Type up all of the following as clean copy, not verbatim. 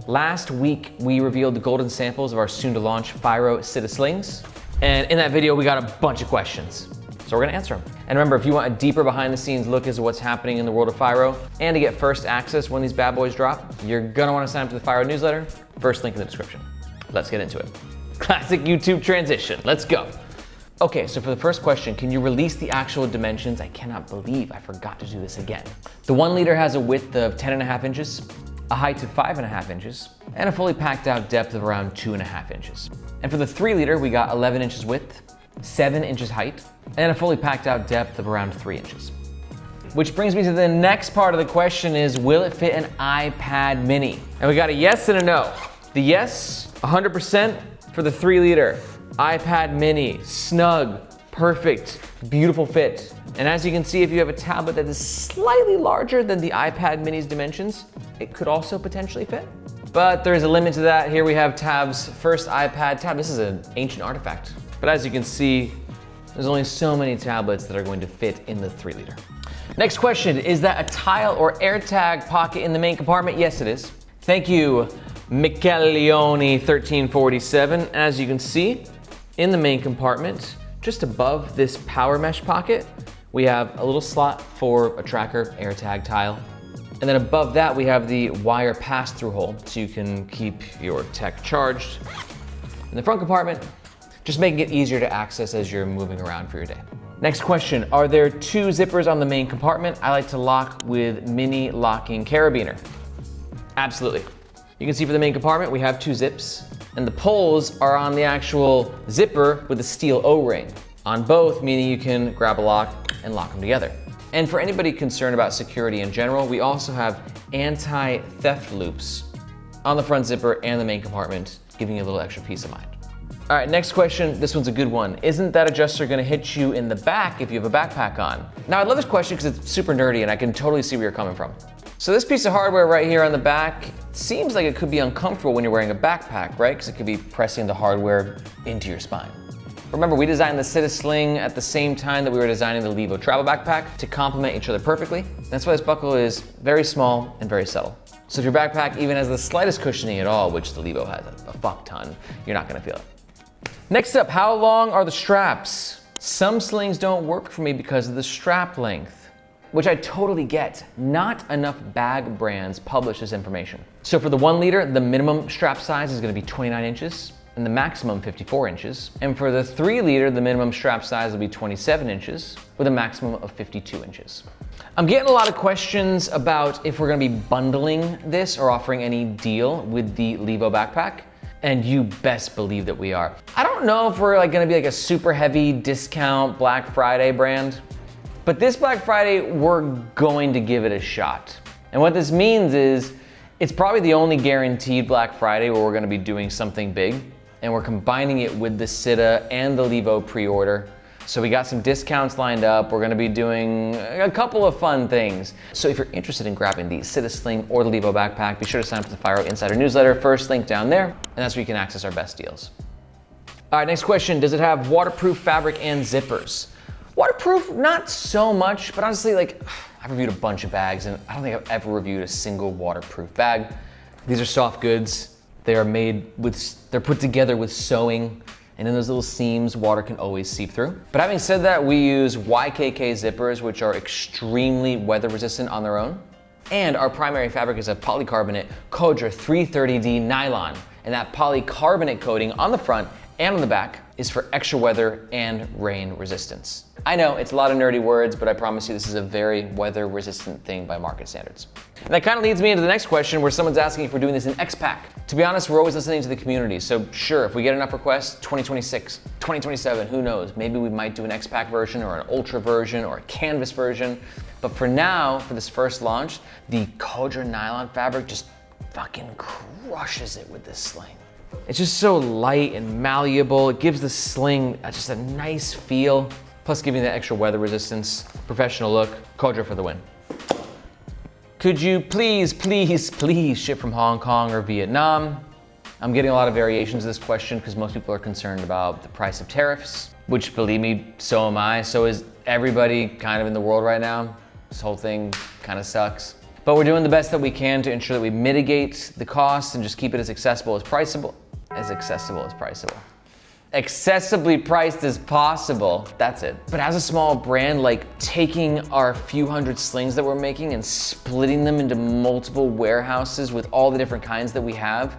Last week, we revealed the golden samples of our soon to launch Fyro Citta Slings. And in that video, we got a bunch of questions. So we're gonna answer them. And remember, if you want a deeper behind the scenes look as to what's happening in the world of Fyro and to get first access when these bad boys drop, you're gonna wanna sign up to the Fyro newsletter. First link in the description. Let's get into it. Classic YouTube transition, let's go. Okay, so for the first question, can you release the actual dimensions? I cannot believe I forgot to do this again. The 1 liter has a width of 10.5 inches, a height of 5.5 inches, and a fully packed out depth of around 2.5 inches. And for the 3 liter, we got 11 inches width, 7 inches height, and a fully packed out depth of around 3 inches. Which brings me to the next part of the question is, will it fit an iPad mini? And we got a yes and a no. The yes, 100% for the 3 liter. iPad mini, snug, perfect, beautiful fit. And as you can see, if you have a tablet that is slightly larger than the iPad mini's dimensions, it could also potentially fit. But there's a limit to that. Here we have Tab's first iPad tab. This is an ancient artifact. But as you can see, there's only so many tablets that are going to fit in the 3 liter. Next question, is that a tile or AirTag pocket in the main compartment? Yes, it is. Thank you, Michelioni1347. As you can see, in the main compartment, just above this power mesh pocket, we have a little slot for a tracker AirTag tile. And then above that, we have the wire pass-through hole, so you can keep your tech charged. In the front compartment, just making it easier to access as you're moving around for your day. Next question, are there 2 zippers on the main compartment? I like to lock with mini locking carabiner. Absolutely. You can see for the main compartment, we have 2 zips, and the poles are on the actual zipper with a steel O-ring. On both, meaning you can grab a lock and lock them together. And for anybody concerned about security in general, we also have anti-theft loops on the front zipper and the main compartment, giving you a little extra peace of mind. All right, next question. This one's a good one. Isn't that adjuster gonna hit you in the back if you have a backpack on? Now, I love this question because it's super nerdy and I can totally see where you're coming from. So this piece of hardware right here on the back seems like it could be uncomfortable when you're wearing a backpack, right? Because it could be pressing the hardware into your spine. Remember, we designed the Citta Sling at the same time that we were designing the Levo travel backpack to complement each other perfectly. That's why this buckle is very small and very subtle. So if your backpack even has the slightest cushioning at all, which the Levo has a fuck ton, you're not gonna feel it. Next up, how long are the straps? Some slings don't work for me because of the strap length, which I totally get. Not enough bag brands publish this information. So for the 1 liter, the minimum strap size is gonna be 29 inches and the maximum 54 inches. And for the 3 liter, the minimum strap size will be 27 inches with a maximum of 52 inches. I'm getting a lot of questions about if we're gonna be bundling this or offering any deal with the Levo backpack. And you best believe that we are. I don't know if we're gonna be a super heavy discount Black Friday brand, but this Black Friday, we're going to give it a shot. And what this means is, it's probably the only guaranteed Black Friday where we're gonna be doing something big, and we're combining it with the Citta and the Levo pre-order. So we got some discounts lined up. We're gonna be doing a couple of fun things. So if you're interested in grabbing the Citta Sling or the Levo backpack, be sure to sign up to the Fyro Insider newsletter. First link down there, and that's where you can access our best deals. All right, next question. Does it have waterproof fabric and zippers? Waterproof, not so much, but honestly, I've reviewed a bunch of bags and I don't think I've ever reviewed a single waterproof bag. These are soft goods. They are they're put together with sewing, and in those little seams, water can always seep through. But having said that, we use YKK zippers, which are extremely weather resistant on their own. And our primary fabric is a polycarbonate Kodra 330D nylon. And that polycarbonate coating on the front and on the back is for extra weather and rain resistance. I know it's a lot of nerdy words, but I promise you this is a very weather resistant thing by market standards. And that kind of leads me into the next question where someone's asking if we're doing this in X-Pac. To be honest, we're always listening to the community. So sure, if we get enough requests, 2026, 2027, who knows? Maybe we might do an X-Pac version or an Ultra version or a canvas version. But for now, for this first launch, the Kodra nylon fabric just fucking crushes it with this sling. It's just so light and malleable. It gives the sling just a nice feel, plus giving that extra weather resistance, professional look. Kodra for the win. Could you please ship from Hong Kong or Vietnam? I'm getting a lot of variations of this question because most people are concerned about the price of tariffs, which believe me, so am I. So is everybody kind of in the world right now. This whole thing kind of sucks. But we're doing the best that we can to ensure that we mitigate the cost and just keep it as accessible as priceable, accessibly priced as possible, that's it. But as a small brand, like taking our few hundred slings that we're making and splitting them into multiple warehouses with all the different kinds that we have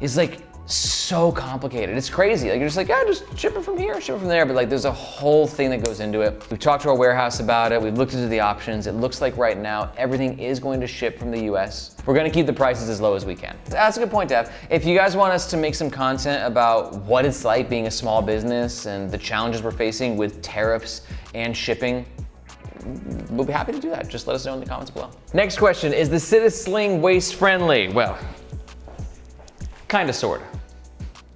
is like so complicated. It's crazy. Like you're just like, yeah, just ship it from here, ship it from there. But like there's a whole thing that goes into it. We've talked to our warehouse about it. We've looked into the options. It looks like right now, everything is going to ship from the US. We're gonna keep the prices as low as we can. That's a good point, Dev. If you guys want us to make some content about what it's like being a small business and the challenges we're facing with tariffs and shipping, we'll be happy to do that. Just let us know in the comments below. Next question, is the Citta Sling waist friendly? Well, kinda, sorta.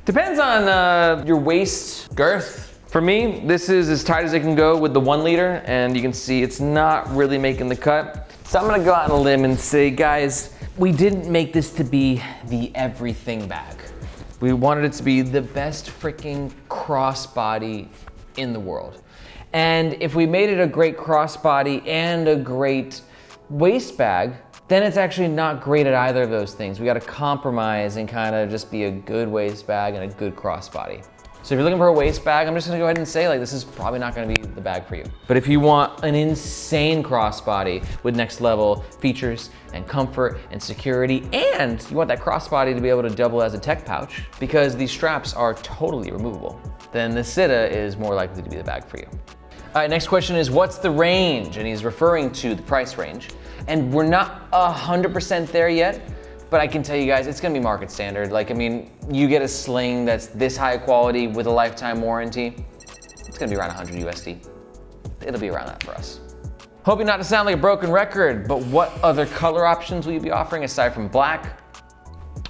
Depends on your waist girth. For me, this is as tight as it can go with the 1 liter, and you can see it's not really making the cut. So I'm gonna go out on a limb and say, guys, we didn't make this to be the everything bag. We wanted it to be the best freaking crossbody in the world. And if we made it a great crossbody and a great waist bag, then it's actually not great at either of those things. We gotta compromise and kind of just be a good waist bag and a good crossbody. So if you're looking for a waist bag, I'm just gonna go ahead and say like this is probably not gonna be the bag for you. But if you want an insane crossbody with next level features and comfort and security, and you want that crossbody to be able to double as a tech pouch because these straps are totally removable, then the Citta is more likely to be the bag for you. All right, next question is what's the range? And he's referring to the price range. And we're not 100% there yet, but I can tell you guys, it's gonna be market standard. Like, I mean, you get a sling that's this high quality with a lifetime warranty, it's gonna be around 100 USD. It'll be around that for us. Hoping not to sound like a broken record, but what other color options will you be offering aside from black?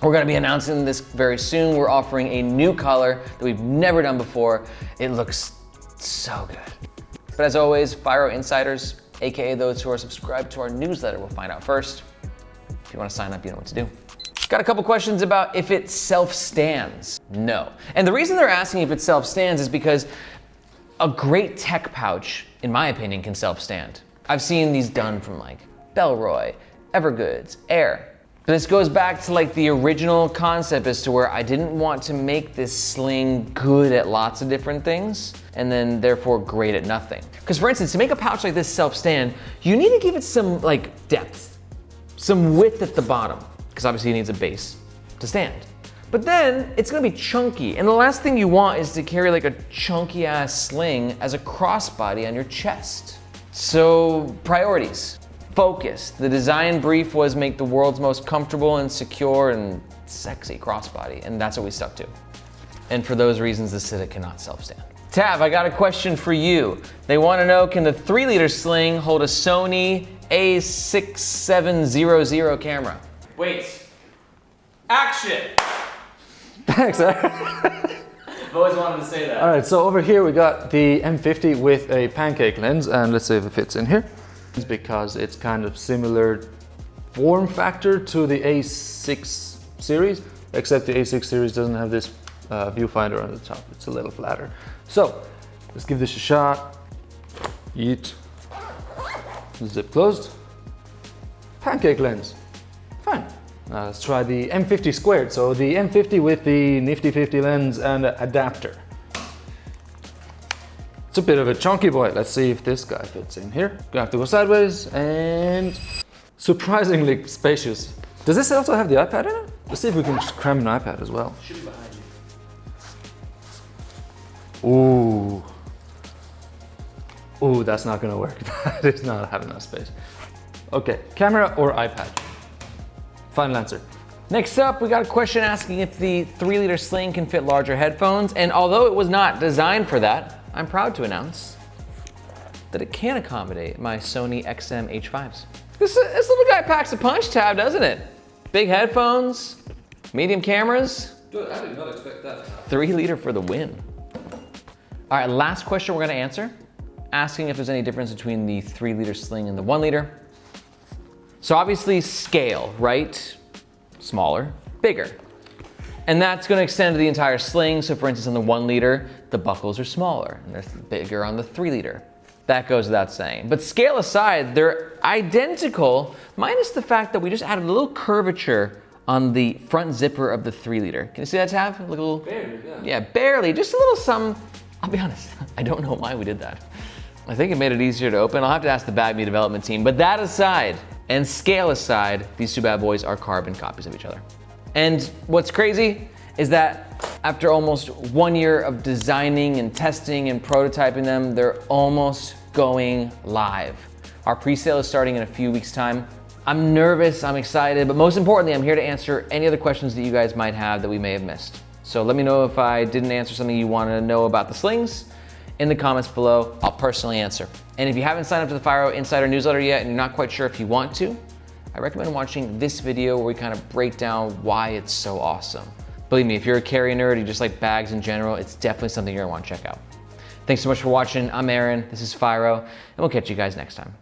We're gonna be announcing this very soon. We're offering a new color that we've never done before. It looks so good. But as always, Fyro Insiders, AKA those who are subscribed to our newsletter, will find out first. If you wanna sign up, you know what to do. Got a couple questions about if it self-stands. No. And the reason they're asking if it self-stands is because a great tech pouch, in my opinion, can self-stand. I've seen these done from like Bellroy, Evergoods, Air. But this goes back to like the original concept as to where I didn't want to make this sling good at lots of different things and then therefore great at nothing. Because for instance, to make a pouch like this self-stand, you need to give it some like depth, some width at the bottom, because obviously it needs a base to stand. But then it's gonna be chunky, and the last thing you want is to carry like a chunky ass sling as a crossbody on your chest. So priorities. Focus. The design brief was make the world's most comfortable and secure and sexy crossbody, and that's what we stuck to. And for those reasons, the Citta cannot self-stand. Tav, I got a question for you. They wanna know, can the 3 liter sling hold a Sony A6700 camera? Wait. Action! Thanks, sir. I've always wanted to say that. All right, so over here we got the M50 with a pancake lens, and let's see if it fits in here. It's because it's kind of similar form factor to the A6 series, except the A6 series doesn't have this viewfinder on the top. It's a little flatter. So let's give this a shot. Yeet. Zip closed. Pancake lens. Fine. Now let's try the M50 squared. So the M50 with the nifty 50 lens and adapter. It's a bit of a chunky boy. Let's see if this guy fits in here. Gonna have to go sideways, and surprisingly spacious. Does this also have the iPad in it? Let's see if we can just cram an iPad as well. Should be behind you. Ooh. Ooh, that's not gonna work. That is not having enough space. Okay, camera or iPad? Final answer. Next up, we got a question asking if the 3 liter sling can fit larger headphones, and although it was not designed for that, I'm proud to announce that it can accommodate my Sony XM H5s. This little guy packs a punch, Tab, doesn't it? Big headphones, medium cameras. Good, I did not expect that. 3 liter for the win. All right, last question we're gonna answer, asking if there's any difference between the 3 liter sling and the 1 liter. So obviously scale, right? Smaller, bigger. And that's gonna extend to the entire sling. So for instance, on the 1 liter, the buckles are smaller and they're bigger on the 3 liter. That goes without saying. But scale aside, they're identical, minus the fact that we just added a little curvature on the front zipper of the 3-liter. Can you see that tab? Look a little. Barely, yeah. Yeah, barely. Just a little some. I'll be honest, I don't know why we did that. I think it made it easier to open. I'll have to ask the Bagme development team. But that aside, and scale aside, these two bad boys are carbon copies of each other. And what's crazy is that after almost 1 year of designing and testing and prototyping them, they're almost going live. Our pre-sale is starting in a few weeks' time. I'm nervous, I'm excited, but most importantly, I'm here to answer any other questions that you guys might have that we may have missed. So let me know if I didn't answer something you want to know about the slings in the comments below. I'll personally answer. And if you haven't signed up to the Fyro Insider newsletter yet and you're not quite sure if you want to, I recommend watching this video where we kind of break down why it's so awesome. Believe me, if you're a carry nerd, you just like bags in general, it's definitely something you're gonna want to check out. Thanks so much for watching. I'm Aaron, this is Fyro, and we'll catch you guys next time.